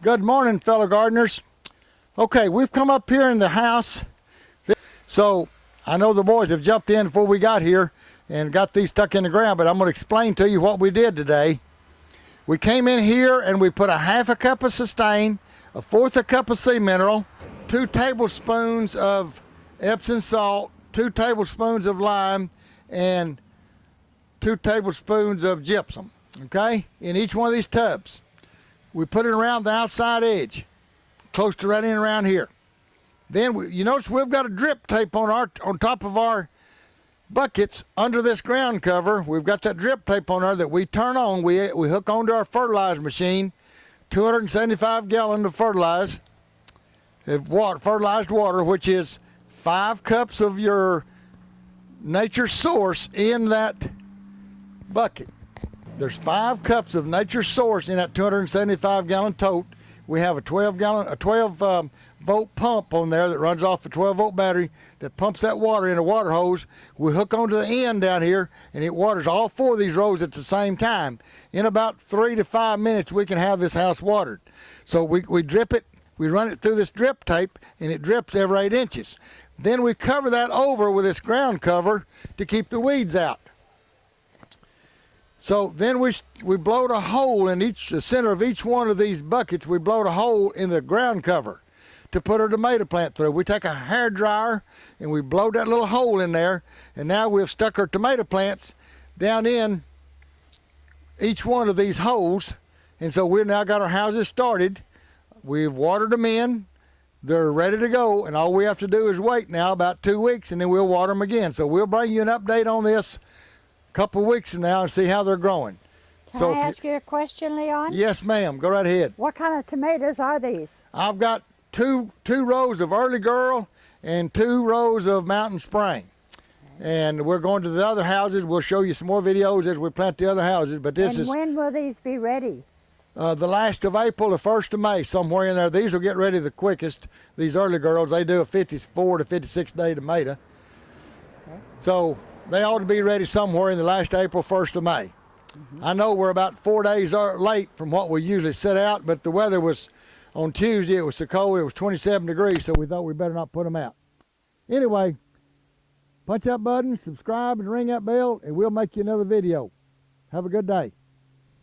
Good morning, fellow gardeners. Okay, we've come up here in the house. So I know the boys have jumped in before we got here and got these stuck in the ground, but I'm going to explain to you what we did today. We came in here and we put a half a cup of sustain, a fourth a cup of sea mineral, 2 tablespoons of Epsom salt, 2 tablespoons of lime, and 2 tablespoons of gypsum, okay, in each one of these tubs. We put it around the outside edge, close to right in around here. Then you notice we've got a drip tape on top of our buckets under this ground cover. We've got that drip tape on there that we turn on. We hook onto our fertilizer machine, 275 gallon of fertilized water, which is 5 cups of your nature source in that bucket. There's 5 cups of nature source in that 275 gallon tote. We have a 12 volt pump on there that runs off a 12 volt battery that pumps that water in a water hose. We hook onto the end down here and it waters all 4 of these rows at the same time. In about 3 to 5 minutes we can have this house watered. So we drip it, we run it through this drip tape and it drips every 8 inches. Then we cover that over with this ground cover to keep the weeds out. So then we blowed a hole in the center of each one of these buckets. We blowed a hole in the ground cover to put our tomato plant through. We take a hair dryer and we blowed that little hole in there, and now we've stuck our tomato plants down in each one of these holes. And so we've now got our houses started. We've watered them in. They're ready to go, and all we have to do is wait now about 2 weeks, and then we'll water them again. So we'll bring you an update on this couple of weeks from now and see how they're growing. Can I ask you a question, Leon? Yes, ma'am. Go right ahead. What kind of tomatoes are these? I've got two rows of Early Girl and 2 rows of Mountain Spring. And we're going to the other houses. We'll show you some more videos as we plant the other houses. But And when will these be ready? The last of April, the 1st of May, somewhere in there. These will get ready the quickest. These Early Girls, they do a 54 to 56 day tomato. Okay. So they ought to be ready somewhere in the last April, 1st of May. I know we're about 4 days late from what we usually set out, but the weather was, on Tuesday, it was so cold, it was 27 degrees, so we thought we better not put them out. Anyway, punch that button, subscribe, and ring that bell, and we'll make you another video. Have a good day.